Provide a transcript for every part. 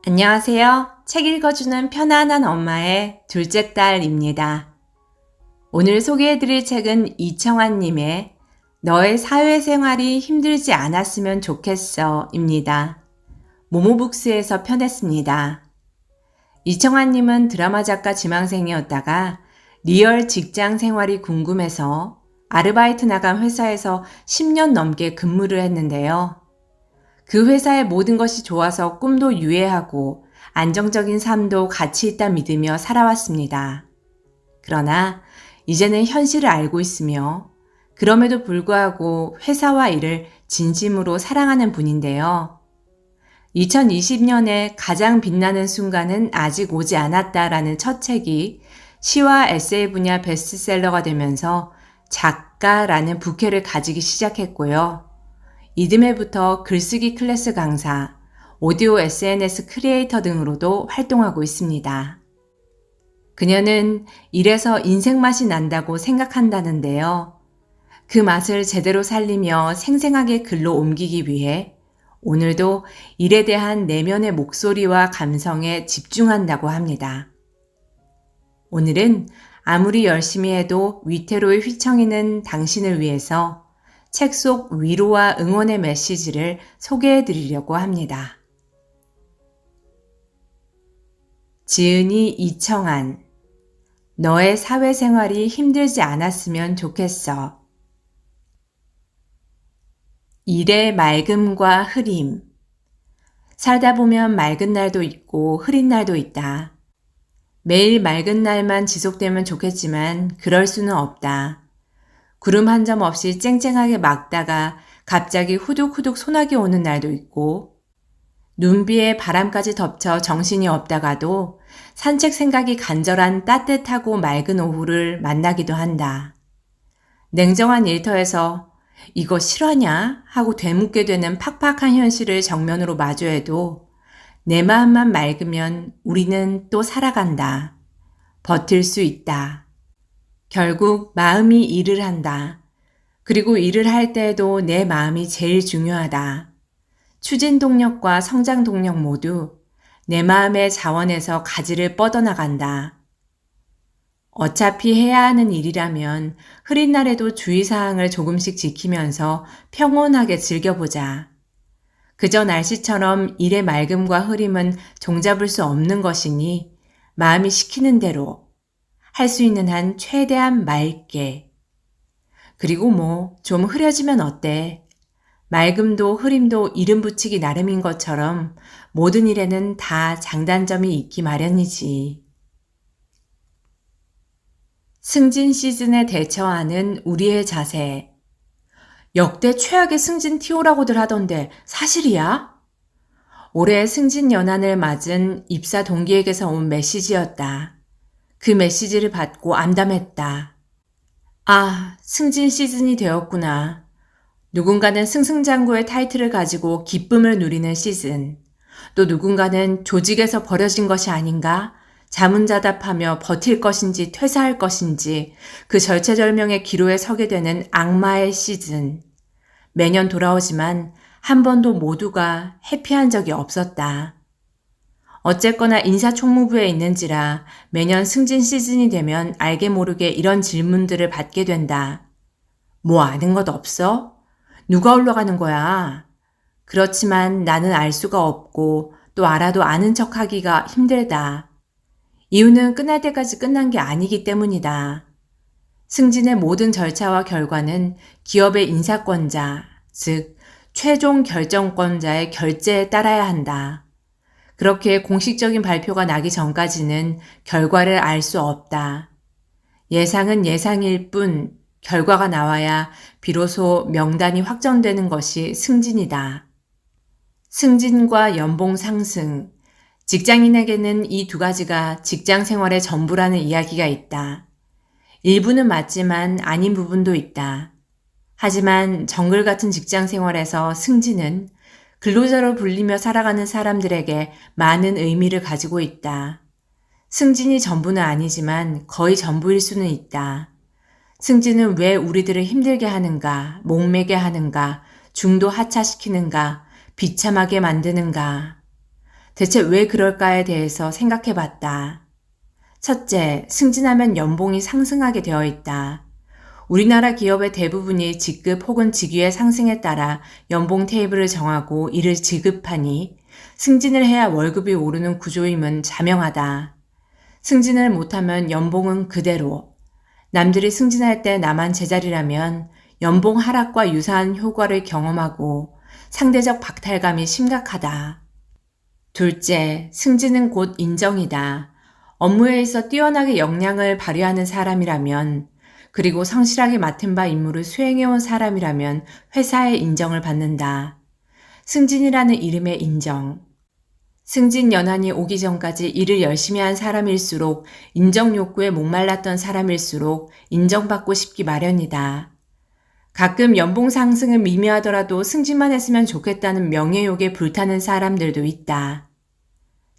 안녕하세요. 책 읽어주는 편안한 엄마의 둘째 딸입니다. 오늘 소개해드릴 책은 이청환님의 너의 사회생활이 힘들지 않았으면 좋겠어 입니다. 모모북스에서 펴냈습니다. 이청환님은 드라마 작가 지망생이었다가 리얼 직장 생활이 궁금해서 아르바이트 나간 회사에서 10년 넘게 근무를 했는데요. 그 회사의 모든 것이 좋아서 꿈도 유예하고 안정적인 삶도 가치 있다 믿으며 살아왔습니다. 그러나 이제는 현실을 알고 있으며 그럼에도 불구하고 회사와 일을 진심으로 사랑하는 분인데요. 2020년에 가장 빛나는 순간은 아직 오지 않았다라는 첫 책이 시와 에세이 분야 베스트셀러가 되면서 작가라는 부캐를 가지기 시작했고요. 이듬해부터 글쓰기 클래스 강사, 오디오 SNS 크리에이터 등으로도 활동하고 있습니다. 그녀는 일에서 인생 맛이 난다고 생각한다는데요. 그 맛을 제대로 살리며 생생하게 글로 옮기기 위해 오늘도 일에 대한 내면의 목소리와 감성에 집중한다고 합니다. 오늘은 아무리 열심히 해도 위태로에 휘청이는 당신을 위해서 책 속 위로와 응원의 메시지를 소개해 드리려고 합니다. 지은이 이청환, 너의 사회생활이 힘들지 않았으면 좋겠어. 일의 맑음과 흐림. 살다 보면 맑은 날도 있고 흐린 날도 있다. 매일 맑은 날만 지속되면 좋겠지만 그럴 수는 없다. 구름 한 점 없이 쨍쨍하게 막다가 갑자기 후둑후둑 소나기 오는 날도 있고 눈비에 바람까지 덮쳐 정신이 없다가도 산책 생각이 간절한 따뜻하고 맑은 오후를 만나기도 한다. 냉정한 일터에서 이거 실화냐? 하고 되묻게 되는 팍팍한 현실을 정면으로 마주해도 내 마음만 맑으면 우리는 또 살아간다. 버틸 수 있다. 결국 마음이 일을 한다. 그리고 일을 할 때에도 내 마음이 제일 중요하다. 추진 동력과 성장 동력 모두 내 마음의 자원에서 가지를 뻗어나간다. 어차피 해야 하는 일이라면 흐린 날에도 주의사항을 조금씩 지키면서 평온하게 즐겨보자. 그저 날씨처럼 일의 맑음과 흐림은 종잡을 수 없는 것이니 마음이 시키는 대로 할 수 있는 한 최대한 맑게. 그리고 좀 흐려지면 어때? 맑음도 흐림도 이름 붙이기 나름인 것처럼 모든 일에는 다 장단점이 있기 마련이지. 승진 시즌에 대처하는 우리의 자세. 역대 최악의 승진 티오라고들 하던데 사실이야? 올해 승진 연한을 맞은 입사 동기에게서 온 메시지였다. 그 메시지를 받고 암담했다. 아, 승진 시즌이 되었구나. 누군가는 승승장구의 타이틀을 가지고 기쁨을 누리는 시즌. 또 누군가는 조직에서 버려진 것이 아닌가? 자문자답하며 버틸 것인지 퇴사할 것인지 그 절체절명의 기로에 서게 되는 악마의 시즌. 매년 돌아오지만 한 번도 모두가 해피한 적이 없었다. 어쨌거나 인사총무부에 있는지라 매년 승진 시즌이 되면 알게 모르게 이런 질문들을 받게 된다. 뭐 아는 것 없어? 누가 올라가는 거야? 그렇지만 나는 알 수가 없고 또 알아도 아는 척하기가 힘들다. 이유는 끝날 때까지 끝난 게 아니기 때문이다. 승진의 모든 절차와 결과는 기업의 인사권자, 즉 최종 결정권자의 결재에 따라야 한다. 그렇게 공식적인 발표가 나기 전까지는 결과를 알 수 없다. 예상은 예상일 뿐 결과가 나와야 비로소 명단이 확정되는 것이 승진이다. 승진과 연봉 상승. 직장인에게는 이 두 가지가 직장 생활의 전부라는 이야기가 있다. 일부는 맞지만 아닌 부분도 있다. 하지만 정글 같은 직장 생활에서 승진은 근로자로 불리며 살아가는 사람들에게 많은 의미를 가지고 있다. 승진이 전부는 아니지만 거의 전부일 수는 있다. 승진은 왜 우리들을 힘들게 하는가, 목매게 하는가, 중도 하차시키는가, 비참하게 만드는가. 대체 왜 그럴까에 대해서 생각해 봤다. 첫째, 승진하면 연봉이 상승하게 되어 있다. 우리나라 기업의 대부분이 직급 혹은 직위의 상승에 따라 연봉 테이블을 정하고 이를 지급하니 승진을 해야 월급이 오르는 구조임은 자명하다. 승진을 못하면 연봉은 그대로. 남들이 승진할 때 나만 제자리라면 연봉 하락과 유사한 효과를 경험하고 상대적 박탈감이 심각하다. 둘째, 승진은 곧 인정이다. 업무에 있어 뛰어나게 역량을 발휘하는 사람이라면, 그리고 성실하게 맡은 바 임무를 수행해온 사람이라면 회사의 인정을 받는다. 승진이라는 이름의 인정. 승진 연한이 오기 전까지 일을 열심히 한 사람일수록 인정 욕구에 목말랐던 사람일수록 인정받고 싶기 마련이다. 가끔 연봉 상승은 미미하더라도 승진만 했으면 좋겠다는 명예욕에 불타는 사람들도 있다.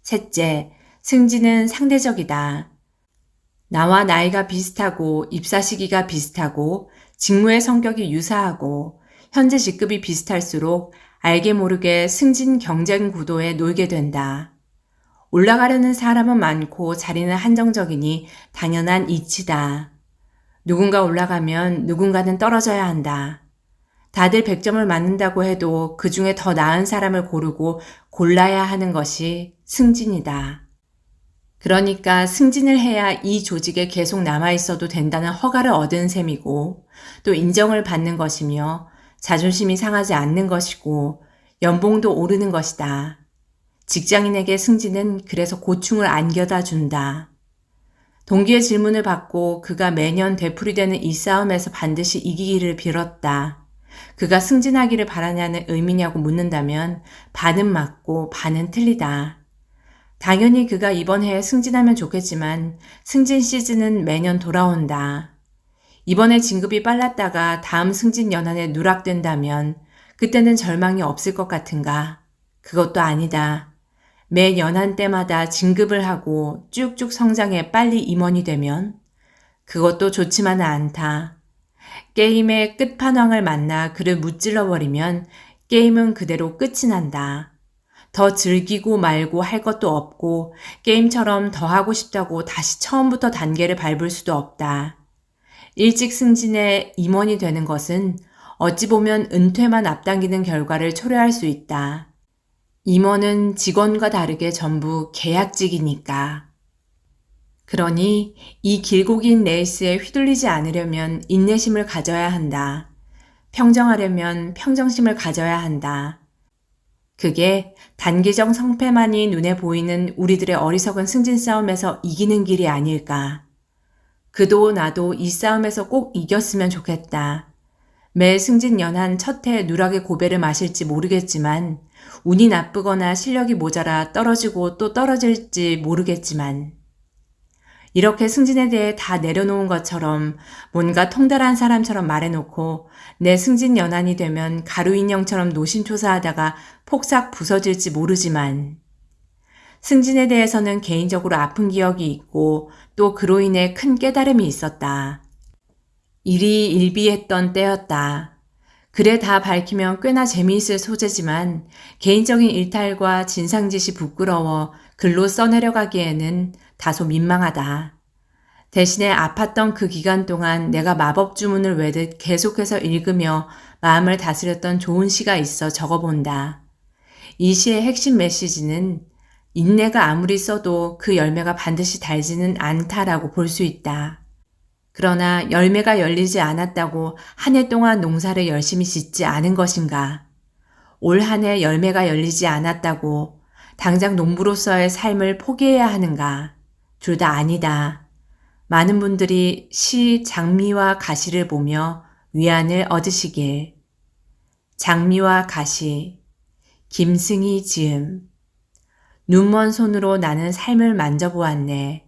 셋째, 승진은 상대적이다. 나와 나이가 비슷하고 입사 시기가 비슷하고 직무의 성격이 유사하고 현재 직급이 비슷할수록 알게 모르게 승진 경쟁 구도에 놓이게 된다. 올라가려는 사람은 많고 자리는 한정적이니 당연한 이치다. 누군가 올라가면 누군가는 떨어져야 한다. 다들 100점을 맞는다고 해도 그 중에 더 나은 사람을 고르고 골라야 하는 것이 승진이다. 그러니까 승진을 해야 이 조직에 계속 남아있어도 된다는 허가를 얻은 셈이고 또 인정을 받는 것이며 자존심이 상하지 않는 것이고 연봉도 오르는 것이다. 직장인에게 승진은 그래서 고충을 안겨다 준다. 동기의 질문을 받고 그가 매년 되풀이되는 이 싸움에서 반드시 이기기를 빌었다. 그가 승진하기를 바라냐는 의미냐고 묻는다면 반은 맞고 반은 틀리다. 당연히 그가 이번 해에 승진하면 좋겠지만 승진 시즌은 매년 돌아온다. 이번에 진급이 빨랐다가 다음 승진 연한에 누락된다면 그때는 절망이 없을 것 같은가? 그것도 아니다. 매 연한 때마다 진급을 하고 쭉쭉 성장해 빨리 임원이 되면 그것도 좋지만은 않다. 게임의 끝판왕을 만나 그를 무찔러버리면 게임은 그대로 끝이 난다. 더 즐기고 말고 할 것도 없고 게임처럼 더 하고 싶다고 다시 처음부터 단계를 밟을 수도 없다. 일찍 승진해 임원이 되는 것은 어찌 보면 은퇴만 앞당기는 결과를 초래할 수 있다. 임원은 직원과 다르게 전부 계약직이니까. 그러니 이 길고 긴 레이스에 휘둘리지 않으려면 인내심을 가져야 한다. 평정하려면 평정심을 가져야 한다. 그게 단기적 성패만이 눈에 보이는 우리들의 어리석은 승진 싸움에서 이기는 길이 아닐까. 그도 나도 이 싸움에서 꼭 이겼으면 좋겠다. 매 승진 연한 첫 해 누락의 고배를 마실지 모르겠지만 운이 나쁘거나 실력이 모자라 떨어지고 또 떨어질지 모르겠지만 이렇게 승진에 대해 다 내려놓은 것처럼 뭔가 통달한 사람처럼 말해놓고 내 승진 연한이 되면 가루인형처럼 노심초사하다가 폭삭 부서질지 모르지만 승진에 대해서는 개인적으로 아픈 기억이 있고 또 그로 인해 큰 깨달음이 있었다. 일이 일비했던 때였다. 글에 다 밝히면 꽤나 재미있을 소재지만 개인적인 일탈과 진상짓이 부끄러워 글로 써내려가기에는 다소 민망하다. 대신에 아팠던 그 기간 동안 내가 마법 주문을 외듯 계속해서 읽으며 마음을 다스렸던 좋은 시가 있어 적어본다. 이 시의 핵심 메시지는 인내가 아무리 써도 그 열매가 반드시 달지는 않다라고 볼 수 있다. 그러나 열매가 열리지 않았다고 한 해 동안 농사를 열심히 짓지 않은 것인가? 올 한 해 열매가 열리지 않았다고 당장 농부로서의 삶을 포기해야 하는가? 둘 다 아니다. 많은 분들이 시 장미와 가시를 보며 위안을 얻으시길. 장미와 가시, 김승희 지음. 눈먼 손으로 나는 삶을 만져보았네.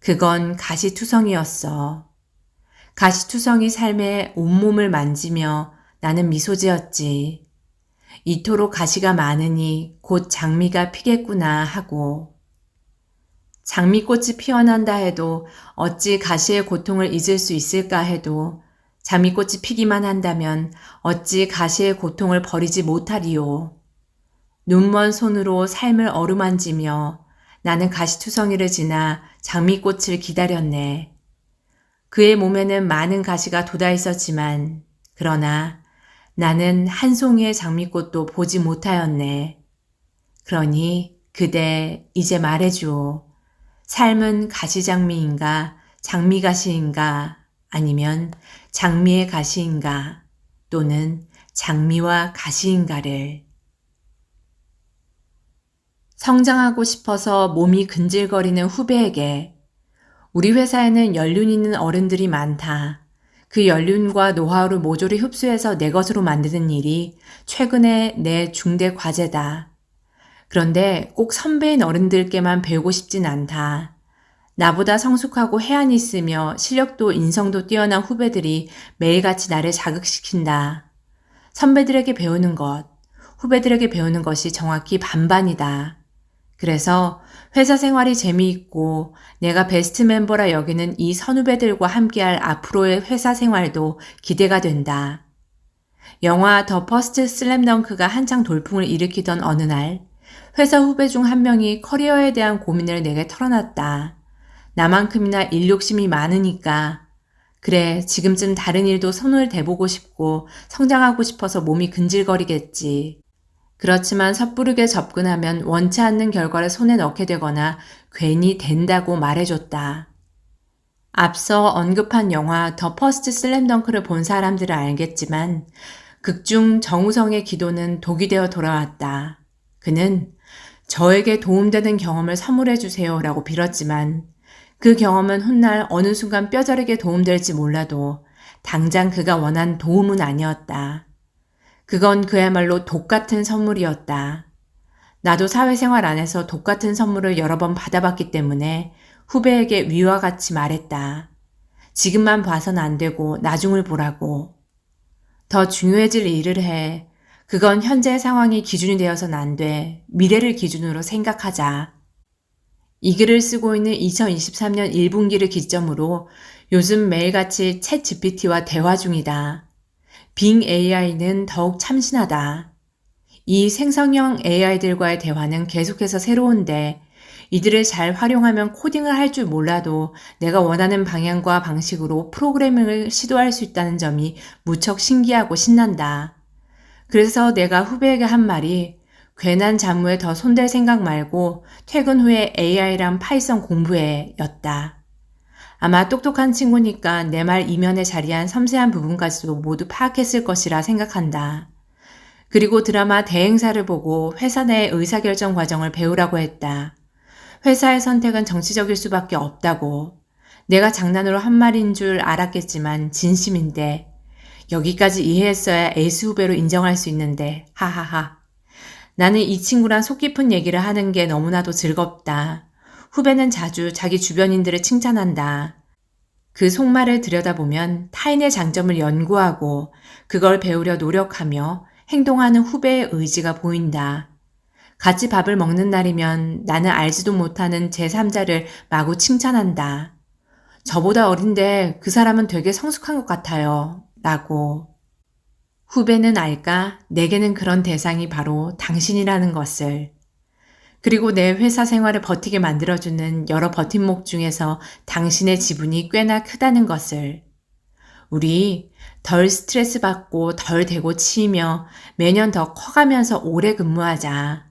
그건 가시투성이었어. 가시투성이 삶에 온몸을 만지며 나는 미소 지었지. 이토록 가시가 많으니 곧 장미가 피겠구나 하고. 장미꽃이 피어난다 해도 어찌 가시의 고통을 잊을 수 있을까 해도 장미꽃이 피기만 한다면 어찌 가시의 고통을 버리지 못하리요. 눈먼 손으로 삶을 어루만지며 나는 가시투성이를 지나 장미꽃을 기다렸네. 그의 몸에는 많은 가시가 돋아 있었지만 그러나 나는 한 송이의 장미꽃도 보지 못하였네. 그러니 그대 이제 말해주오. 삶은 가시장미인가 장미가시인가 아니면 장미의 가시인가 또는 장미와 가시인가를. 성장하고 싶어서 몸이 근질거리는 후배에게 우리 회사에는 연륜 있는 어른들이 많다. 그 연륜과 노하우를 모조리 흡수해서 내 것으로 만드는 일이 최근에 내 중대 과제다. 그런데 꼭 선배인 어른들께만 배우고 싶진 않다. 나보다 성숙하고 해안이 있으며 실력도 인성도 뛰어난 후배들이 매일같이 나를 자극시킨다. 선배들에게 배우는 것, 후배들에게 배우는 것이 정확히 반반이다. 그래서 회사 생활이 재미있고 내가 베스트 멤버라 여기는 이 선후배들과 함께할 앞으로의 회사 생활도 기대가 된다. 영화 더 퍼스트 슬램덩크가 한창 돌풍을 일으키던 어느 날 회사 후배 중 한 명이 커리어에 대한 고민을 내게 털어놨다. 나만큼이나 일 욕심이 많으니까 그래 지금쯤 다른 일도 손을 대보고 싶고 성장하고 싶어서 몸이 근질거리겠지. 그렇지만 섣부르게 접근하면 원치 않는 결과를 손에 넣게 되거나 괜히 된다고 말해줬다. 앞서 언급한 영화 더 퍼스트 슬램덩크를 본 사람들은 알겠지만 극중 정우성의 기도는 독이 되어 돌아왔다. 그는 저에게 도움되는 경험을 선물해 주세요 라고 빌었지만 그 경험은 훗날 어느 순간 뼈저리게 도움될지 몰라도 당장 그가 원한 도움은 아니었다. 그건 그야말로 독 같은 선물이었다. 나도 사회생활 안에서 독 같은 선물을 여러 번 받아봤기 때문에 후배에게 위와 같이 말했다. 지금만 봐선 안 되고 나중을 보라고. 더 중요해질 일을 해. 그건 현재 상황이 기준이 되어선 안 돼. 미래를 기준으로 생각하자. 이 글을 쓰고 있는 2023년 1분기를 기점으로 요즘 매일같이 챗 GPT와 대화 중이다. 빙 AI는 더욱 참신하다. 이 생성형 AI들과의 대화는 계속해서 새로운데 이들을 잘 활용하면 코딩을 할 줄 몰라도 내가 원하는 방향과 방식으로 프로그래밍을 시도할 수 있다는 점이 무척 신기하고 신난다. 그래서 내가 후배에게 한 말이 괜한 잡무에 더 손댈 생각 말고 퇴근 후에 AI랑 파이썬 공부해 였다. 아마 똑똑한 친구니까 내 말 이면에 자리한 섬세한 부분까지도 모두 파악했을 것이라 생각한다. 그리고 드라마 대행사를 보고 회사 내 의사결정 과정을 배우라고 했다. 회사의 선택은 정치적일 수밖에 없다고. 내가 장난으로 한 말인 줄 알았겠지만 진심인데 여기까지 이해했어야 에이스 후배로 인정할 수 있는데 하하하. 나는 이 친구랑 속 깊은 얘기를 하는 게 너무나도 즐겁다. 후배는 자주 자기 주변인들을 칭찬한다. 그 속말을 들여다보면 타인의 장점을 연구하고 그걸 배우려 노력하며 행동하는 후배의 의지가 보인다. 같이 밥을 먹는 날이면 나는 알지도 못하는 제3자를 마구 칭찬한다. 저보다 어린데 그 사람은 되게 성숙한 것 같아요. 라고. 후배는 알까? 내게는 그런 대상이 바로 당신이라는 것을. 그리고 내 회사 생활을 버티게 만들어주는 여러 버팀목 중에서 당신의 지분이 꽤나 크다는 것을. 우리 덜 스트레스 받고 덜 대고 치이며 매년 더 커가면서 오래 근무하자.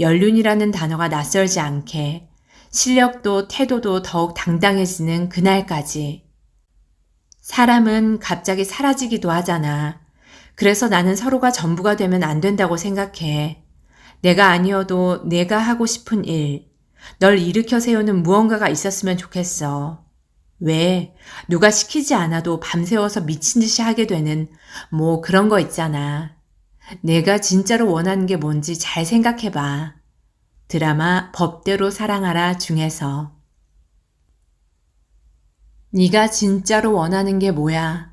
연륜이라는 단어가 낯설지 않게 실력도 태도도 더욱 당당해지는 그날까지. 사람은 갑자기 사라지기도 하잖아. 그래서 나는 서로가 전부가 되면 안 된다고 생각해. 내가 아니어도 내가 하고 싶은 일, 널 일으켜 세우는 무언가가 있었으면 좋겠어. 왜? 누가 시키지 않아도 밤새워서 미친 듯이 하게 되는 뭐 그런 거 있잖아. 내가 진짜로 원하는 게 뭔지 잘 생각해봐. 드라마 법대로 사랑하라 중에서. 네가 진짜로 원하는 게 뭐야?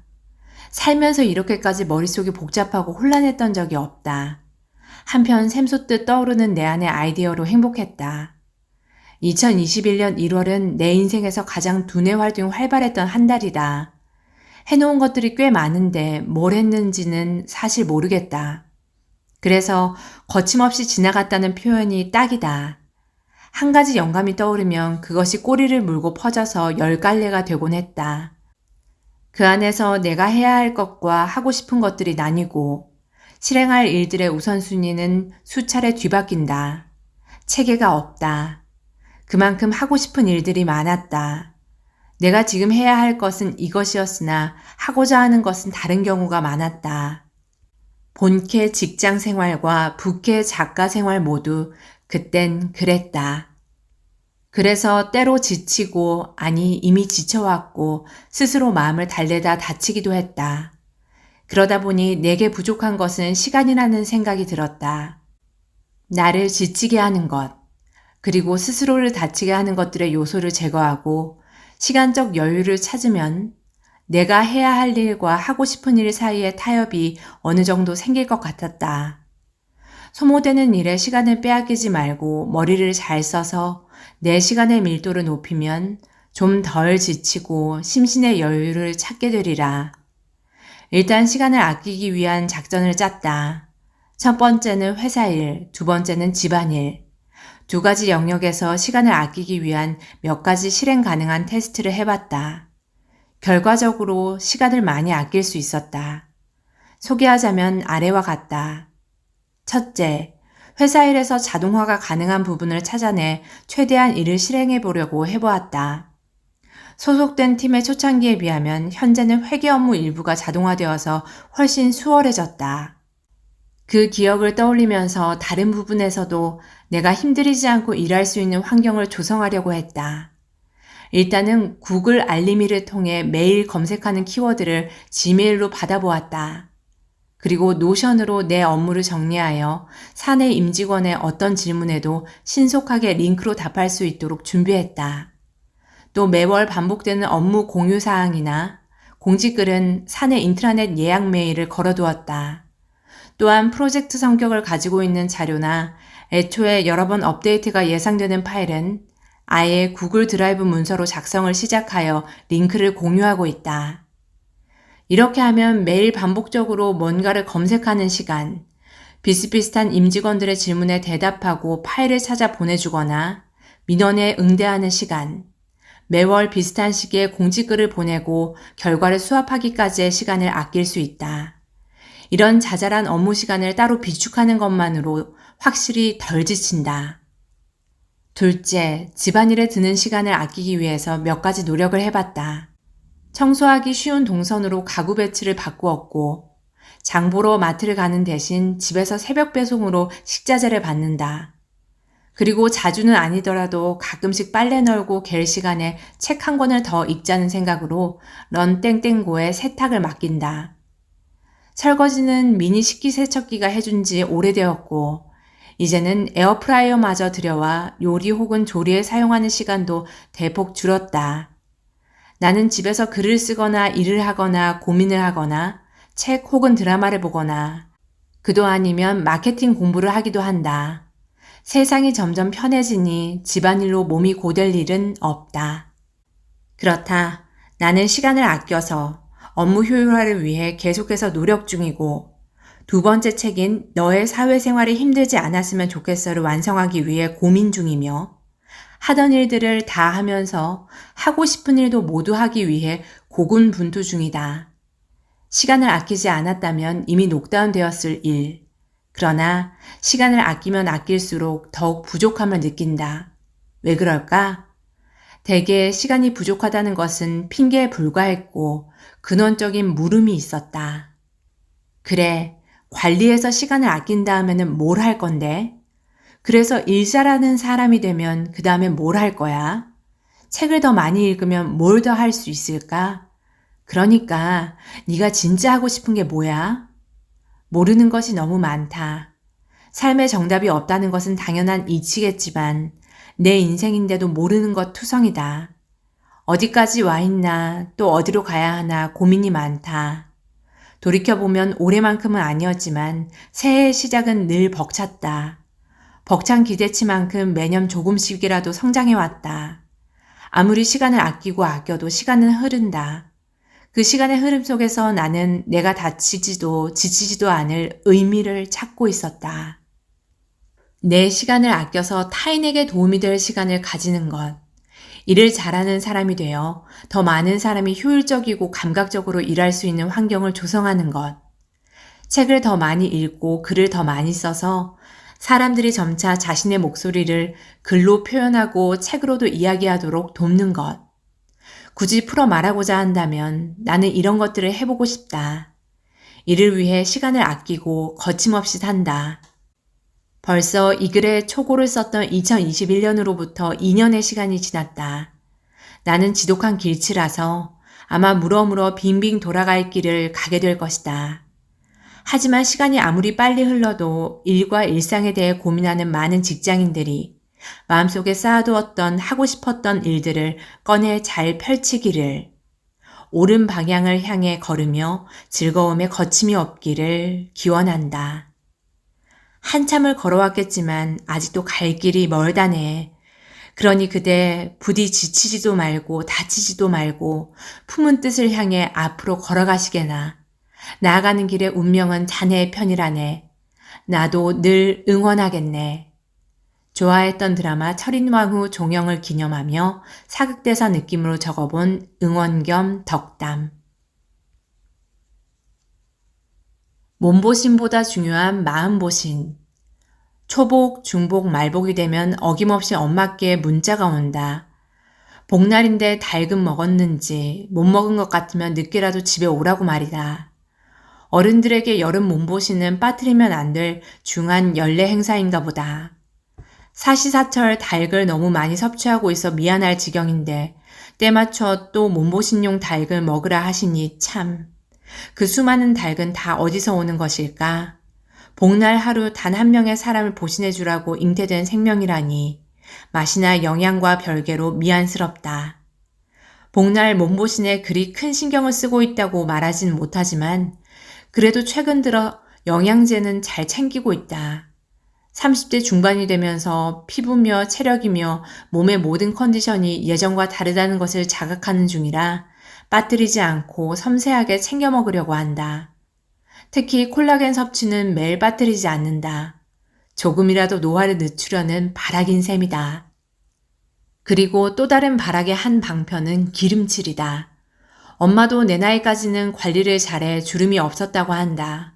살면서 이렇게까지 머릿속이 복잡하고 혼란했던 적이 없다. 한편 샘솟듯 떠오르는 내 안의 아이디어로 행복했다. 2021년 1월은 내 인생에서 가장 두뇌 활동이 활발했던 한 달이다. 해놓은 것들이 꽤 많은데 뭘 했는지는 사실 모르겠다. 그래서 거침없이 지나갔다는 표현이 딱이다. 한 가지 영감이 떠오르면 그것이 꼬리를 물고 퍼져서 열 갈래가 되곤 했다. 그 안에서 내가 해야 할 것과 하고 싶은 것들이 나뉘고 실행할 일들의 우선순위는 수차례 뒤바뀐다. 체계가 없다. 그만큼 하고 싶은 일들이 많았다. 내가 지금 해야 할 것은 이것이었으나 하고자 하는 것은 다른 경우가 많았다. 본캐 직장 생활과 부캐 작가 생활 모두 그땐 그랬다. 그래서 때로 지치고 아니 이미 지쳐왔고 스스로 마음을 달래다 다치기도 했다. 그러다 보니 내게 부족한 것은 시간이라는 생각이 들었다. 나를 지치게 하는 것, 그리고 스스로를 다치게 하는 것들의 요소를 제거하고 시간적 여유를 찾으면 내가 해야 할 일과 하고 싶은 일 사이의 타협이 어느 정도 생길 것 같았다. 소모되는 일에 시간을 빼앗기지 말고 머리를 잘 써서 내 시간의 밀도를 높이면 좀 덜 지치고 심신의 여유를 찾게 되리라. 일단 시간을 아끼기 위한 작전을 짰다. 첫 번째는 회사 일, 두 번째는 집안일. 두 가지 영역에서 시간을 아끼기 위한 몇 가지 실행 가능한 테스트를 해봤다. 결과적으로 시간을 많이 아낄 수 있었다. 소개하자면 아래와 같다. 첫째, 회사 일에서 자동화가 가능한 부분을 찾아내 최대한 이를 실행해 보려고 해보았다. 소속된 팀의 초창기에 비하면 현재는 회계 업무 일부가 자동화되어서 훨씬 수월해졌다. 그 기억을 떠올리면서 다른 부분에서도 내가 힘들이지 않고 일할 수 있는 환경을 조성하려고 했다. 일단은 구글 알림이를 통해 매일 검색하는 키워드를 지메일로 받아보았다. 그리고 노션으로 내 업무를 정리하여 사내 임직원의 어떤 질문에도 신속하게 링크로 답할 수 있도록 준비했다. 또 매월 반복되는 업무 공유 사항이나 공지글은 사내 인트라넷 예약 메일을 걸어두었다. 또한 프로젝트 성격을 가지고 있는 자료나 애초에 여러 번 업데이트가 예상되는 파일은 아예 구글 드라이브 문서로 작성을 시작하여 링크를 공유하고 있다. 이렇게 하면 매일 반복적으로 뭔가를 검색하는 시간, 비슷비슷한 임직원들의 질문에 대답하고 파일을 찾아 보내주거나 민원에 응대하는 시간, 매월 비슷한 시기에 공지글을 보내고 결과를 수합하기까지의 시간을 아낄 수 있다. 이런 자잘한 업무 시간을 따로 비축하는 것만으로 확실히 덜 지친다. 둘째, 집안일에 드는 시간을 아끼기 위해서 몇 가지 노력을 해봤다. 청소하기 쉬운 동선으로 가구 배치를 바꾸었고, 장 보러 마트를 가는 대신 집에서 새벽 배송으로 식자재를 받는다. 그리고 자주는 아니더라도 가끔씩 빨래 널고 갤 시간에 책 한 권을 더 읽자는 생각으로 런땡땡고에 세탁을 맡긴다. 설거지는 미니 식기세척기가 해준 지 오래되었고 이제는 에어프라이어마저 들여와 요리 혹은 조리에 사용하는 시간도 대폭 줄었다. 나는 집에서 글을 쓰거나 일을 하거나 고민을 하거나 책 혹은 드라마를 보거나 그도 아니면 마케팅 공부를 하기도 한다. 세상이 점점 편해지니 집안일로 몸이 고될 일은 없다. 그렇다. 나는 시간을 아껴서 업무 효율화를 위해 계속해서 노력 중이고 두 번째 책인 너의 사회생활이 힘들지 않았으면 좋겠어를 완성하기 위해 고민 중이며 하던 일들을 다 하면서 하고 싶은 일도 모두 하기 위해 고군분투 중이다. 시간을 아끼지 않았다면 이미 녹다운 되었을 일. 그러나 시간을 아끼면 아낄수록 더욱 부족함을 느낀다. 왜 그럴까? 대개 시간이 부족하다는 것은 핑계에 불과했고 근원적인 물음이 있었다. 그래, 관리해서 시간을 아낀 다음에는 뭘 할 건데? 그래서 일 잘하는 사람이 되면 그 다음에 뭘 할 거야? 책을 더 많이 읽으면 뭘 더 할 수 있을까? 그러니까 네가 진짜 하고 싶은 게 뭐야? 모르는 것이 너무 많다. 삶의 정답이 없다는 것은 당연한 이치겠지만 내 인생인데도 모르는 것 투성이다. 어디까지 와 있나 또 어디로 가야 하나 고민이 많다. 돌이켜보면 올해만큼은 아니었지만 새해의 시작은 늘 벅찼다. 벅찬 기대치만큼 매년 조금씩이라도 성장해왔다. 아무리 시간을 아끼고 아껴도 시간은 흐른다. 그 시간의 흐름 속에서 나는 내가 다치지도 지치지도 않을 의미를 찾고 있었다. 내 시간을 아껴서 타인에게 도움이 될 시간을 가지는 것. 일을 잘하는 사람이 되어 더 많은 사람이 효율적이고 감각적으로 일할 수 있는 환경을 조성하는 것. 책을 더 많이 읽고 글을 더 많이 써서 사람들이 점차 자신의 목소리를 글로 표현하고 책으로도 이야기하도록 돕는 것. 굳이 풀어 말하고자 한다면 나는 이런 것들을 해보고 싶다. 이를 위해 시간을 아끼고 거침없이 산다. 벌써 이 글의 초고를 썼던 2021년으로부터 2년의 시간이 지났다. 나는 지독한 길치라서 아마 물어물어 빙빙 돌아갈 길을 가게 될 것이다. 하지만 시간이 아무리 빨리 흘러도 일과 일상에 대해 고민하는 많은 직장인들이 마음속에 쌓아두었던 하고 싶었던 일들을 꺼내 잘 펼치기를, 옳은 방향을 향해 걸으며 즐거움에 거침이 없기를 기원한다. 한참을 걸어왔겠지만 아직도 갈 길이 멀다네. 그러니 그대 부디 지치지도 말고 다치지도 말고 품은 뜻을 향해 앞으로 걸어가시게나. 나아가는 길의 운명은 자네의 편이라네. 나도 늘 응원하겠네. 좋아했던 드라마 철인왕후 종영을 기념하며 사극대사 느낌으로 적어본 응원 겸 덕담. 몸보신보다 중요한 마음보신. 초복, 중복, 말복이 되면 어김없이 엄마께 문자가 온다. 복날인데 닭은 먹었는지 못 먹은 것 같으면 늦게라도 집에 오라고 말이다. 어른들에게 여름 몸보신은 빠뜨리면 안 될 중한 연례 행사인가 보다. 사시사철 닭을 너무 많이 섭취하고 있어 미안할 지경인데 때맞춰 또 몸보신용 닭을 먹으라 하시니 참. 그 수많은 닭은 다 어디서 오는 것일까? 복날 하루 단 한 명의 사람을 보신해 주라고 잉태된 생명이라니 맛이나 영양과 별개로 미안스럽다. 복날 몸보신에 그리 큰 신경을 쓰고 있다고 말하진 못하지만 그래도 최근 들어 영양제는 잘 챙기고 있다. 30대 중반이 되면서 피부며 체력이며 몸의 모든 컨디션이 예전과 다르다는 것을 자각하는 중이라 빠뜨리지 않고 섬세하게 챙겨 먹으려고 한다. 특히 콜라겐 섭취는 매일 빠뜨리지 않는다. 조금이라도 노화를 늦추려는 발악인 셈이다. 그리고 또 다른 발악의 한 방편은 기름칠이다. 엄마도 내 나이까지는 관리를 잘해 주름이 없었다고 한다.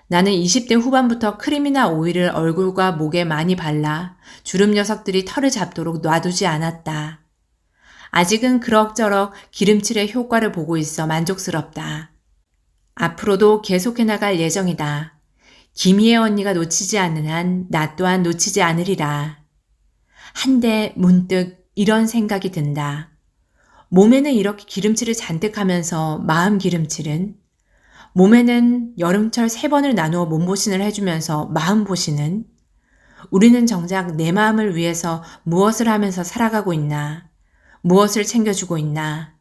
나는 20대 후반부터 크림이나 오일을 얼굴과 목에 많이 발라 주름 녀석들이 털을 잡도록 놔두지 않았다. 아직은 그럭저럭 기름칠의 효과를 보고 있어 만족스럽다. 앞으로도 계속해 나갈 예정이다. 김희애 언니가 놓치지 않는 한 나 또한 놓치지 않으리라. 한데 문득 이런 생각이 든다. 몸에는 이렇게 기름칠을 잔뜩 하면서 마음 기름칠은? 몸에는 여름철 3번을 나누어 몸보신을 해주면서 마음보신은? 우리는 정작 내 마음을 위해서 무엇을 하면서 살아가고 있나? 무엇을 챙겨주고 있나?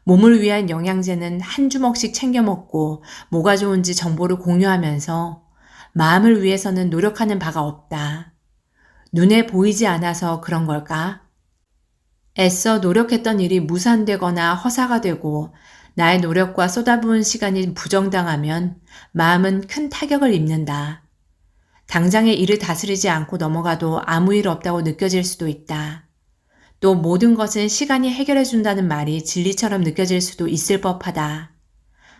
몸을 위한 영양제는 한 주먹씩 챙겨 먹고 뭐가 좋은지 정보를 공유하면서 마음을 위해서는 노력하는 바가 없다. 눈에 보이지 않아서 그런 걸까? 애써 노력했던 일이 무산되거나 허사가 되고 나의 노력과 쏟아부은 시간이 부정당하면 마음은 큰 타격을 입는다. 당장의 일을 다스리지 않고 넘어가도 아무 일 없다고 느껴질 수도 있다. 또 모든 것은 시간이 해결해준다는 말이 진리처럼 느껴질 수도 있을 법하다.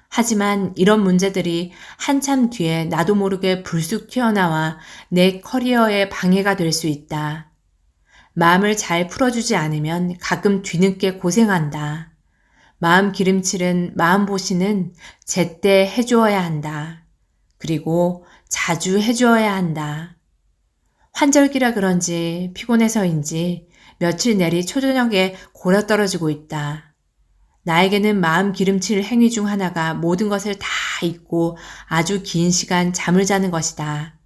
하지만 이런 문제들이 한참 뒤에 나도 모르게 불쑥 튀어나와 내 커리어에 방해가 될 수 있다. 마음을 잘 풀어주지 않으면 가끔 뒤늦게 고생한다. 마음 기름칠은, 마음 보시는 제때 해주어야 한다. 그리고 자주 해주어야 한다. 환절기라 그런지 피곤해서인지 며칠 내리 초저녁에 골아 떨어지고 있다. 나에게는 마음 기름칠 행위 중 하나가 모든 것을 다 잊고 아주 긴 시간 잠을 자는 것이다.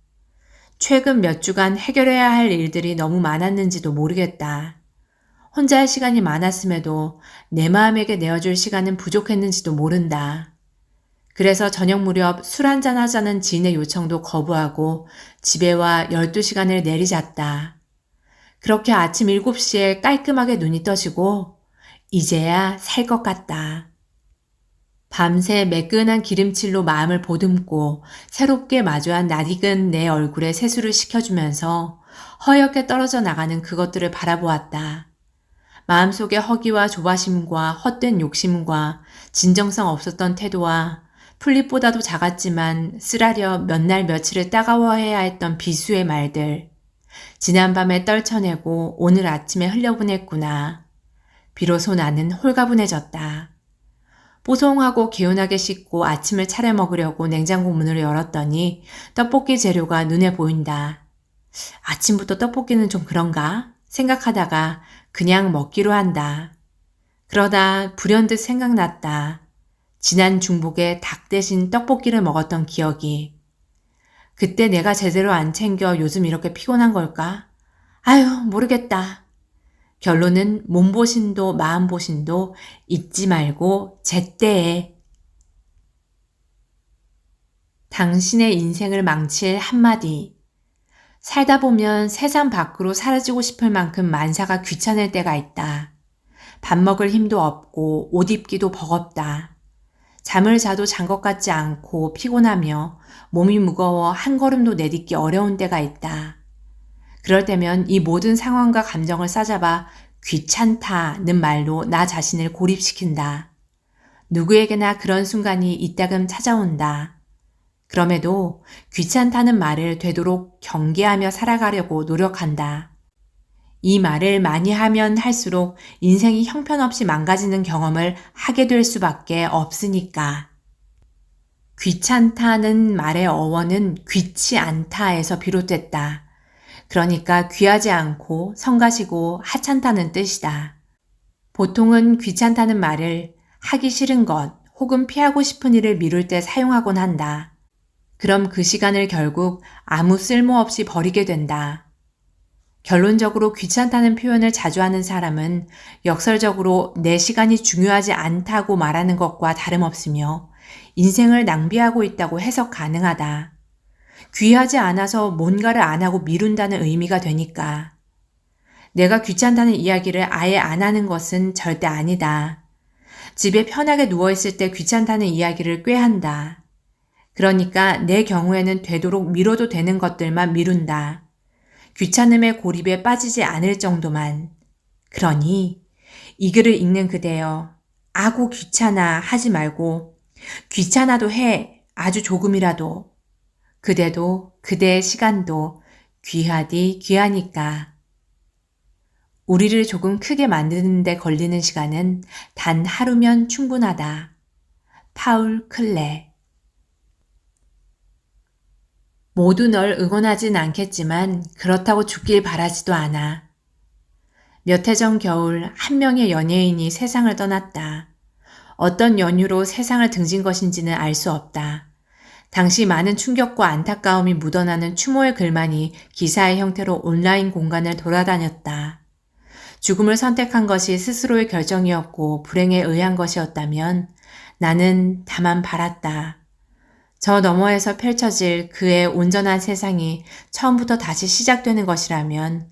최근 몇 주간 해결해야 할 일들이 너무 많았는지도 모르겠다. 혼자 할 시간이 많았음에도 내 마음에게 내어줄 시간은 부족했는지도 모른다. 그래서 저녁 무렵 술 한잔 하자는 지인의 요청도 거부하고 집에 와 12시간을 내리잤다. 그렇게 아침 7시에 깔끔하게 눈이 떠지고 이제야 살 것 같다. 밤새 매끈한 기름칠로 마음을 보듬고 새롭게 마주한 낯익은 내 얼굴에 세수를 시켜주면서 허옇게 떨어져 나가는 그것들을 바라보았다. 마음속의 허기와 조바심과 헛된 욕심과 진정성 없었던 태도와 풀잎보다도 작았지만 쓰라려 몇 날 며칠을 따가워해야 했던 비수의 말들. 지난밤에 떨쳐내고 오늘 아침에 흘려보냈구나. 비로소 나는 홀가분해졌다. 뽀송하고 개운하게 씻고 아침을 차려 먹으려고 냉장고 문을 열었더니 떡볶이 재료가 눈에 보인다. 아침부터 떡볶이는 좀 그런가? 생각하다가 그냥 먹기로 한다. 그러다 불현듯 생각났다. 지난 중복에 닭 대신 떡볶이를 먹었던 기억이. 그때 내가 제대로 안 챙겨 요즘 이렇게 피곤한 걸까? 아유, 모르겠다. 결론은 몸보신도 마음보신도 잊지 말고 제때에. 당신의 인생을 망칠 한마디. 살다 보면 세상 밖으로 사라지고 싶을 만큼 만사가 귀찮을 때가 있다. 밥 먹을 힘도 없고 옷 입기도 버겁다. 잠을 자도 잔 것 같지 않고 피곤하며 몸이 무거워 한 걸음도 내딛기 어려운 때가 있다. 그럴 때면 이 모든 상황과 감정을 싸잡아 귀찮다는 말로 나 자신을 고립시킨다. 누구에게나 그런 순간이 이따금 찾아온다. 그럼에도 귀찮다는 말을 되도록 경계하며 살아가려고 노력한다. 이 말을 많이 하면 할수록 인생이 형편없이 망가지는 경험을 하게 될 수밖에 없으니까. 귀찮다는 말의 어원은 귀치 않다에서 비롯됐다. 그러니까 귀하지 않고 성가시고 하찮다는 뜻이다. 보통은 귀찮다는 말을 하기 싫은 것 혹은 피하고 싶은 일을 미룰 때 사용하곤 한다. 그럼 그 시간을 결국 아무 쓸모없이 버리게 된다. 결론적으로 귀찮다는 표현을 자주 하는 사람은 역설적으로 내 시간이 중요하지 않다고 말하는 것과 다름없으며 인생을 낭비하고 있다고 해석 가능하다. 귀하지 않아서 뭔가를 안 하고 미룬다는 의미가 되니까. 내가 귀찮다는 이야기를 아예 안 하는 것은 절대 아니다. 집에 편하게 누워있을 때 귀찮다는 이야기를 꽤 한다. 그러니까 내 경우에는 되도록 미뤄도 되는 것들만 미룬다. 귀찮음의 고립에 빠지지 않을 정도만. 그러니 이 글을 읽는 그대여, 아고 귀찮아 하지 말고 귀찮아도 해, 아주 조금이라도. 그대도 그대의 시간도 귀하디 귀하니까. 우리를 조금 크게 만드는 데 걸리는 시간은 단 하루면 충분하다. 파울 클레. 모두 널 응원하진 않겠지만 그렇다고 죽길 바라지도 않아. 몇 해 전 겨울 한 명의 연예인이 세상을 떠났다. 어떤 연유로 세상을 등진 것인지는 알 수 없다. 당시 많은 충격과 안타까움이 묻어나는 추모의 글만이 기사의 형태로 온라인 공간을 돌아다녔다. 죽음을 선택한 것이 스스로의 결정이었고 불행에 의한 것이었다면 나는 다만 바랐다. 저 너머에서 펼쳐질 그의 온전한 세상이 처음부터 다시 시작되는 것이라면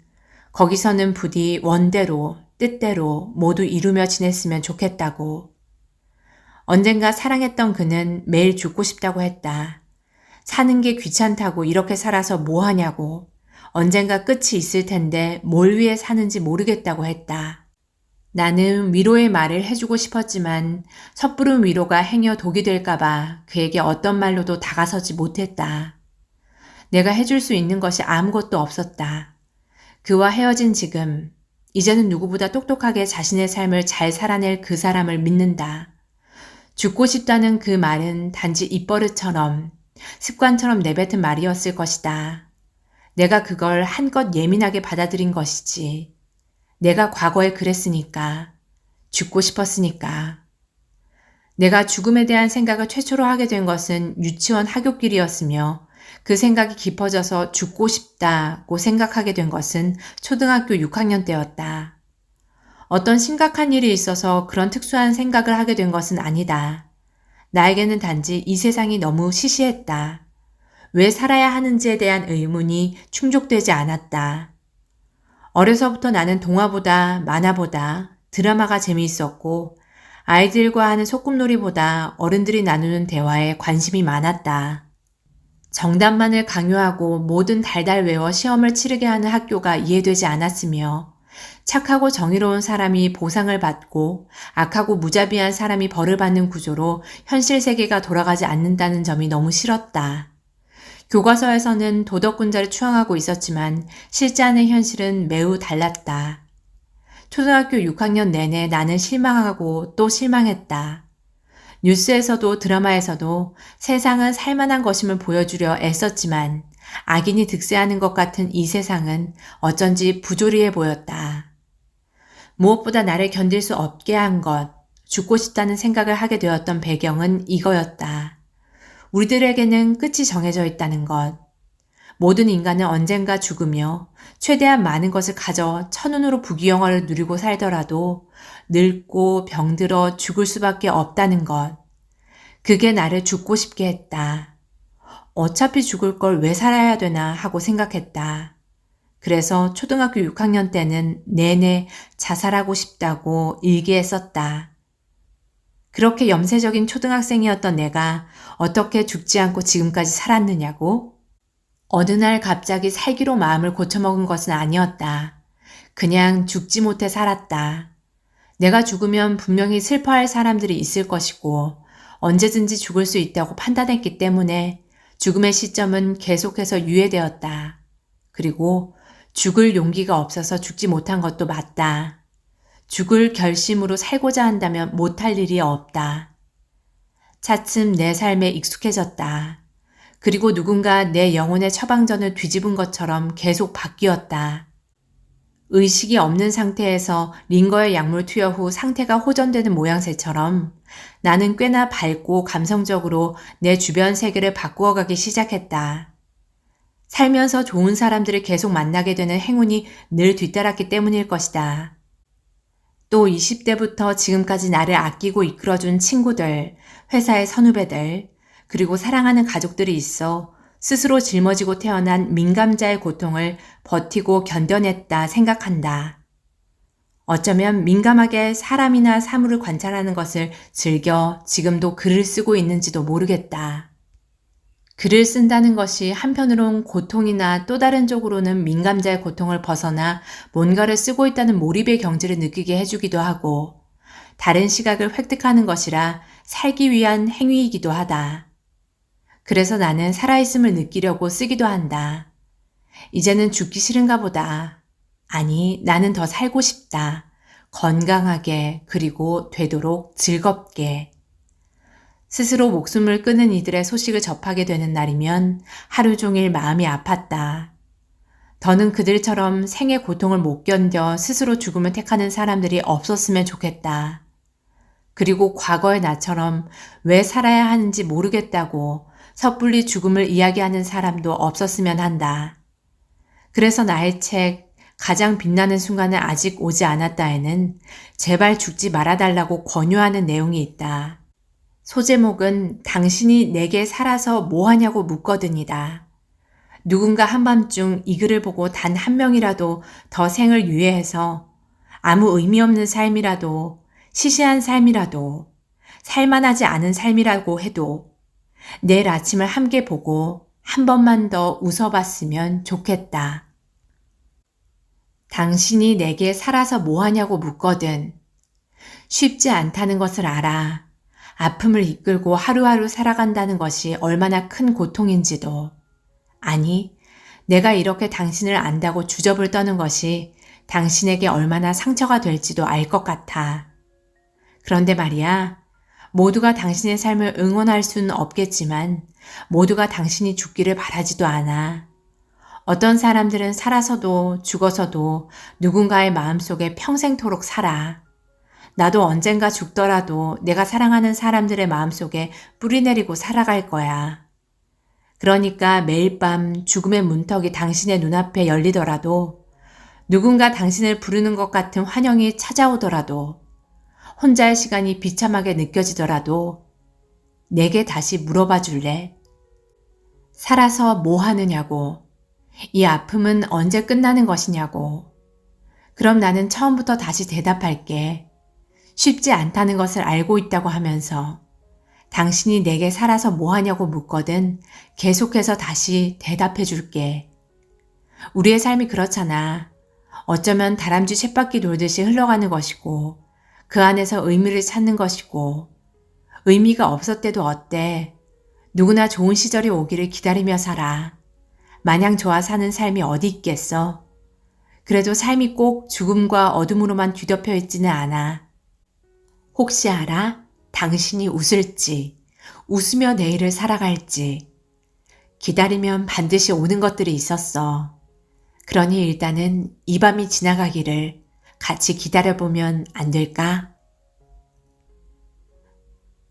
거기서는 부디 원대로, 뜻대로 모두 이루며 지냈으면 좋겠다고. 언젠가 사랑했던 그는 매일 죽고 싶다고 했다. 사는 게 귀찮다고 이렇게 살아서 뭐 하냐고. 언젠가 끝이 있을 텐데 뭘 위해 사는지 모르겠다고 했다. 나는 위로의 말을 해주고 싶었지만 섣부른 위로가 행여 독이 될까봐 그에게 어떤 말로도 다가서지 못했다. 내가 해줄 수 있는 것이 아무것도 없었다. 그와 헤어진 지금, 이제는 누구보다 똑똑하게 자신의 삶을 잘 살아낼 그 사람을 믿는다. 죽고 싶다는 그 말은 단지 입버릇처럼, 습관처럼 내뱉은 말이었을 것이다. 내가 그걸 한껏 예민하게 받아들인 것이지. 내가 과거에 그랬으니까, 죽고 싶었으니까. 내가 죽음에 대한 생각을 최초로 하게 된 것은 유치원 하굣길이었으며 그 생각이 깊어져서 죽고 싶다고 생각하게 된 것은 초등학교 6학년 때였다. 어떤 심각한 일이 있어서 그런 특수한 생각을 하게 된 것은 아니다. 나에게는 단지 이 세상이 너무 시시했다. 왜 살아야 하는지에 대한 의문이 충족되지 않았다. 어려서부터 나는 동화보다 만화보다 드라마가 재미있었고 아이들과 하는 소꿉놀이보다 어른들이 나누는 대화에 관심이 많았다. 정답만을 강요하고 뭐든 달달 외워 시험을 치르게 하는 학교가 이해되지 않았으며 착하고 정의로운 사람이 보상을 받고 악하고 무자비한 사람이 벌을 받는 구조로 현실 세계가 돌아가지 않는다는 점이 너무 싫었다. 교과서에서는 도덕군자를 추앙하고 있었지만 실제하는 현실은 매우 달랐다. 초등학교 6학년 내내 나는 실망하고 또 실망했다. 뉴스에서도 드라마에서도 세상은 살만한 것임을 보여주려 애썼지만 악인이 득세하는 것 같은 이 세상은 어쩐지 부조리해 보였다. 무엇보다 나를 견딜 수 없게 한 것, 죽고 싶다는 생각을 하게 되었던 배경은 이거였다. 우리들에게는 끝이 정해져 있다는 것. 모든 인간은 언젠가 죽으며 최대한 많은 것을 가져 천운으로 부귀영화를 누리고 살더라도 늙고 병들어 죽을 수밖에 없다는 것. 그게 나를 죽고 싶게 했다. 어차피 죽을 걸 왜 살아야 되나 하고 생각했다. 그래서 초등학교 6학년 때는 내내 자살하고 싶다고 일기에 썼다. 그렇게 염세적인 초등학생이었던 내가 어떻게 죽지 않고 지금까지 살았느냐고? 어느 날 갑자기 살기로 마음을 고쳐먹은 것은 아니었다. 그냥 죽지 못해 살았다. 내가 죽으면 분명히 슬퍼할 사람들이 있을 것이고 언제든지 죽을 수 있다고 판단했기 때문에 죽음의 시점은 계속해서 유예되었다. 그리고 죽을 용기가 없어서 죽지 못한 것도 맞다. 죽을 결심으로 살고자 한다면 못할 일이 없다. 차츰 내 삶에 익숙해졌다. 그리고 누군가 내 영혼의 처방전을 뒤집은 것처럼 계속 바뀌었다. 의식이 없는 상태에서 링거의 약물 투여 후 상태가 호전되는 모양새처럼 나는 꽤나 밝고 감성적으로 내 주변 세계를 바꾸어가기 시작했다. 살면서 좋은 사람들을 계속 만나게 되는 행운이 늘 뒤따랐기 때문일 것이다. 또 20대부터 지금까지 나를 아끼고 이끌어준 친구들, 회사의 선후배들, 그리고 사랑하는 가족들이 있어 스스로 짊어지고 태어난 민감자의 고통을 버티고 견뎌냈다 생각한다. 어쩌면 민감하게 사람이나 사물을 관찰하는 것을 즐겨 지금도 글을 쓰고 있는지도 모르겠다. 글을 쓴다는 것이 한편으론 고통이나 또 다른 쪽으로는 민감자의 고통을 벗어나 뭔가를 쓰고 있다는 몰입의 경지를 느끼게 해주기도 하고 다른 시각을 획득하는 것이라 살기 위한 행위이기도 하다. 그래서 나는 살아있음을 느끼려고 쓰기도 한다. 이제는 죽기 싫은가 보다. 아니, 나는 더 살고 싶다. 건강하게 그리고 되도록 즐겁게. 스스로 목숨을 끊은 이들의 소식을 접하게 되는 날이면 하루 종일 마음이 아팠다. 더는 그들처럼 생의 고통을 못 견뎌 스스로 죽음을 택하는 사람들이 없었으면 좋겠다. 그리고 과거의 나처럼 왜 살아야 하는지 모르겠다고 섣불리 죽음을 이야기하는 사람도 없었으면 한다. 그래서 나의 책 가장 빛나는 순간은 아직 오지 않았다에는 제발 죽지 말아달라고 권유하는 내용이 있다. 소제목은 당신이 내게 살아서 뭐하냐고 묻거든이다. 누군가 한밤중 이 글을 보고 단 한 명이라도 더 생을 유예해서 아무 의미 없는 삶이라도 시시한 삶이라도 살만하지 않은 삶이라고 해도 내일 아침을 함께 보고 한 번만 더 웃어봤으면 좋겠다. 당신이 내게 살아서 뭐하냐고 묻거든. 쉽지 않다는 것을 알아. 아픔을 이끌고 하루하루 살아간다는 것이 얼마나 큰 고통인지도. 아니, 내가 이렇게 당신을 안다고 주접을 떠는 것이 당신에게 얼마나 상처가 될지도 알 것 같아. 그런데 말이야, 모두가 당신의 삶을 응원할 수는 없겠지만 모두가 당신이 죽기를 바라지도 않아. 어떤 사람들은 살아서도 죽어서도 누군가의 마음속에 평생토록 살아. 나도 언젠가 죽더라도 내가 사랑하는 사람들의 마음속에 뿌리내리고 살아갈 거야. 그러니까 매일 밤 죽음의 문턱이 당신의 눈앞에 열리더라도 누군가 당신을 부르는 것 같은 환영이 찾아오더라도 혼자의 시간이 비참하게 느껴지더라도 내게 다시 물어봐 줄래? 살아서 뭐 하느냐고. 이 아픔은 언제 끝나는 것이냐고. 그럼 나는 처음부터 다시 대답할게. 쉽지 않다는 것을 알고 있다고 하면서 당신이 내게 살아서 뭐 하냐고 묻거든 계속해서 다시 대답해 줄게. 우리의 삶이 그렇잖아. 어쩌면 다람쥐 쳇바퀴 돌듯이 흘러가는 것이고 그 안에서 의미를 찾는 것이고 의미가 없었대도 어때? 누구나 좋은 시절이 오기를 기다리며 살아. 마냥 좋아 사는 삶이 어디 있겠어? 그래도 삶이 꼭 죽음과 어둠으로만 뒤덮여 있지는 않아. 혹시 알아? 당신이 웃을지, 웃으며 내일을 살아갈지. 기다리면 반드시 오는 것들이 있었어. 그러니 일단은 이 밤이 지나가기를 같이 기다려보면 안 될까?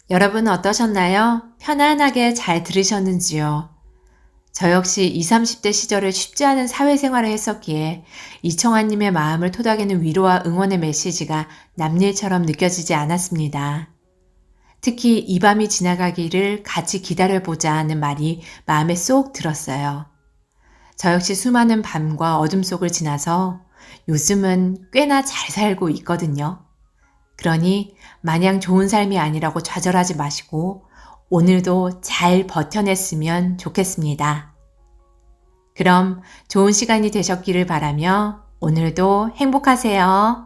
여러분 어떠셨나요? 편안하게 잘 들으셨는지요? 저 역시 20, 30대 시절을 쉽지 않은 사회생활을 했었기에 이청아님의 마음을 토닥이는 위로와 응원의 메시지가 남일처럼 느껴지지 않았습니다. 특히 이 밤이 지나가기를 같이 기다려보자 하는 말이 마음에 쏙 들었어요. 저 역시 수많은 밤과 어둠 속을 지나서 요즘은 꽤나 잘 살고 있거든요. 그러니 마냥 좋은 삶이 아니라고 좌절하지 마시고 오늘도 잘 버텨냈으면 좋겠습니다. 그럼 좋은 시간이 되셨기를 바라며 오늘도 행복하세요.